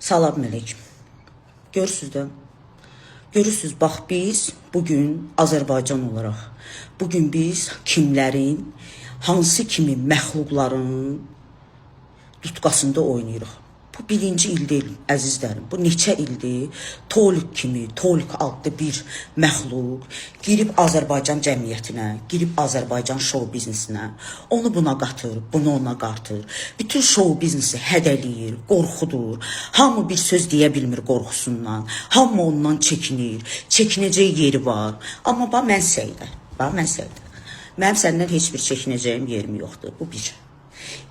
Salam əleykum. Görürsüz də. Görürsüz, bax biz bugün Azərbaycan olaraq, bugün biz kimlərin, hansı kimi məxluqların tutqasında oynayırıq. Bu birinci il deyil, əzizlərim. Bu neçə ildir Tolik kimi, Tolik adlı bir məxluq girib Azərbaycan cəmiyyətinə, girib Azərbaycan şou biznesinə, onu buna qatır, bunu ona qatır. Bütün şou biznesi hədəliyir, qorxudur. Hamı bir söz deyə bilmir qorxusundan. Hamı ondan çəkinir. Çəkinəcək yeri var. Amma bax mən səydə. Mənim səndən heç bir çəkinəcəyim yerim yoxdur. Bu bir.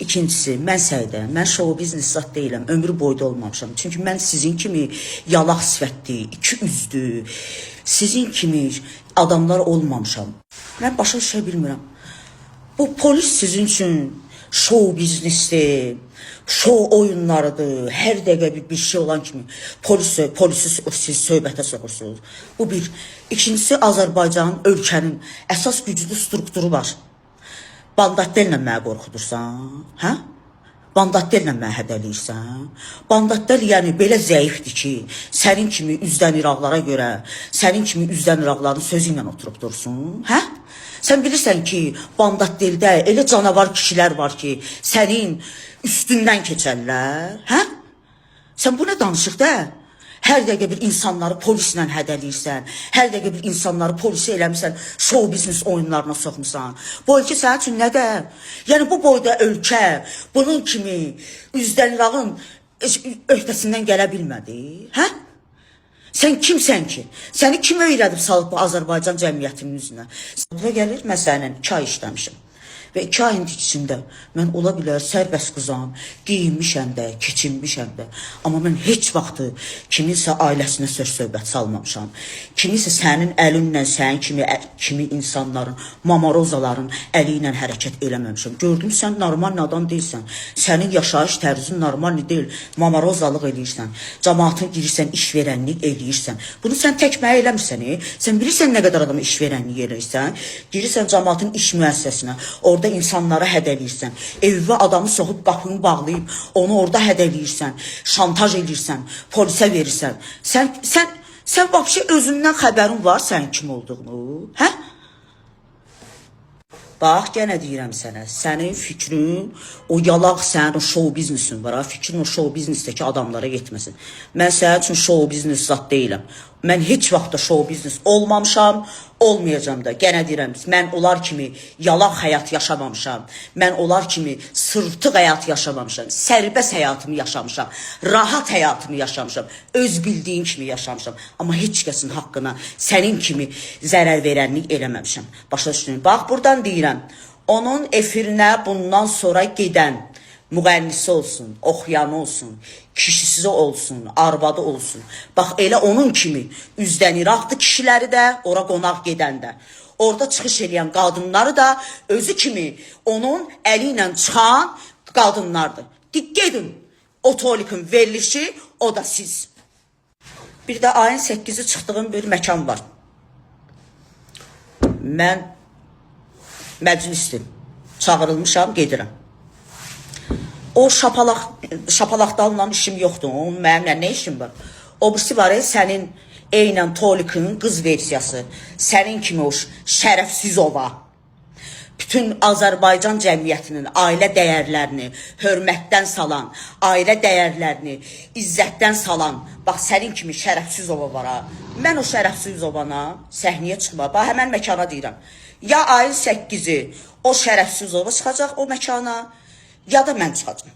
İkincisi, mən səydə, mən şou biznes zat deyiləm, ömrü boyda olmamışam. Çünki mən sizin kimi yalaq sifətli, iki üzdü, sizin kimi adamlar olmamışam. Mən başa düşə bilmirəm. Bu polis sizin üçün şou biznesdir, şou oyunlarıdır, hər dəqiqə bir şey olan kimi polisi siz söhbətə soxursunuz. Bu bir. İkincisi, Azərbaycanın, ölkənin əsas güclü strukturu var. Bandatlərlə mənə qorxudursan, hə? Bandatlərlə mənə hədəliyirsən. Bandatlər yəni belə zəifdir ki, sənin kimi üzdən İraqlara görə, sənin kimi üzdən İraqların sözü ilə oturub dursun, hə? Sən bilirsən ki, bandatlərdə elə canavar kişilər var ki, sənin üstündən keçərlər, hə? Sən bu nə danışıq da? Hər dəqiqə bir insanları polislə hədəliyirsən, hər dəqiqə bir insanları polisi eləmirsən, şou biznes oyunlarına soxmuşsan. Bu ölkə sənin üçün nədir? Yəni bu boyda ölkə bunun kimi üzdən İraqın öhdəsindən gələ bilmədi, hə? Sən kimsən ki? Səni kim öyrədib salıb bu Azərbaycan cəmiyyətinin üzünə? Buraya gəlir, mən səninlə 2 ay işləmişim. Və 2 ayın içində mən ola bilər sərbəst qızam, giyinmişəm də, keçinmişəm də. Amma mən heç vaxtı kiminsə ailəsinə söz-söhbət salmamışam. Kimisə sənin əlinlə, sənin kimi insanların, mamarozaların əli ilə hərəkət eləməmişəm. Gördüm, sən normal adam deyilsən. Sənin yaşayış tərzin normal deyil. Mamarozalıq eləyirsən. Cəmaatın girirsən, işverənlik eləyirsən. Bunu sən tək mənə eləmirsən. Sən bilirsən nə qədər adama işverənlik eləyirsən. Girirsən cəmaatın iş müəssisəsinə. Orada insanlara hədəliyirsən, evvə adamı soxub qapını bağlayıb, onu orada hədəliyirsən, şantaj edirsən, polisə verirsən. Sən vəbşi özündən xəbərin var sənin kim olduğunu, hə? Bax, yenə deyirəm sənə, sənin fikrin, o yalaq sənin o şou biznesin var, fikrin o şou biznesdəki adamlara yetməsin. Mən sənin üçün şou biznes zat deyiləm. Mən heç vaxt da şou biznes olmamışam, olmayacam da. Gənə deyirəm, mən onlar kimi yalaq həyat yaşamamışam. Mən onlar kimi sırtıq həyat yaşamamışam. Sərbəst həyatımı yaşamışam. Rahat həyatımı yaşamışam. Öz bildiyim kimi yaşamışam. Amma heç kəsin haqqına sənin kimi zərər verənlik eləməmişəm. Başa düşdün? Bax, buradan deyirəm, onun efirinə bundan sonra gedən müğənnisi olsun, oxuyanı olsun, kişisi olsun, arvadı olsun. Bax, elə onun kimi üzdən İraqdı kişiləri də, ora qonaq gedəndə. Orada çıxış edən qadınları da özü kimi onun əli ilə çıxan qadınlardır. Diqqət edin, o Tolikin verilişi, o da siz. Bir də ayın 8-i çıxdığım bir məkan var. Mən məclisdim, çağırılmışam, gedirəm. O şapalaqdalla işim yoxdur, onun mənimlə nə işim var? O birisi var, sənin eynən Tolikinin qız versiyası, sənin kimi o şərəfsiz ova. Bütün Azərbaycan cəmiyyətinin ailə dəyərlərini hörmətdən salan, ailə dəyərlərini izzətdən salan, bax, sənin kimi şərəfsiz ova var ha. Mən o şərəfsiz ovana səhnəyə çıxma, bax, həmən məkana deyirəm. Ya ayın 8-i o şərəfsiz ova çıxacaq o məkana, ya da mən çıxacam.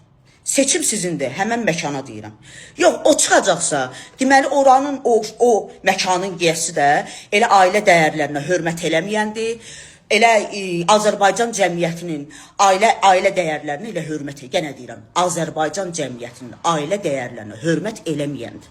Seçim sizindir, həmən məkana deyirəm. Yox, o çıxacaqsa, deməli oranın, o məkanın yiyəsi də elə ailə dəyərlərinə hörmət eləməyəndir, elə Azərbaycan cəmiyyətinin ailə dəyərlərinə elə hörmət, yenə deyirəm, Azərbaycan cəmiyyətinin ailə dəyərlərinə hörmət eləməyəndir.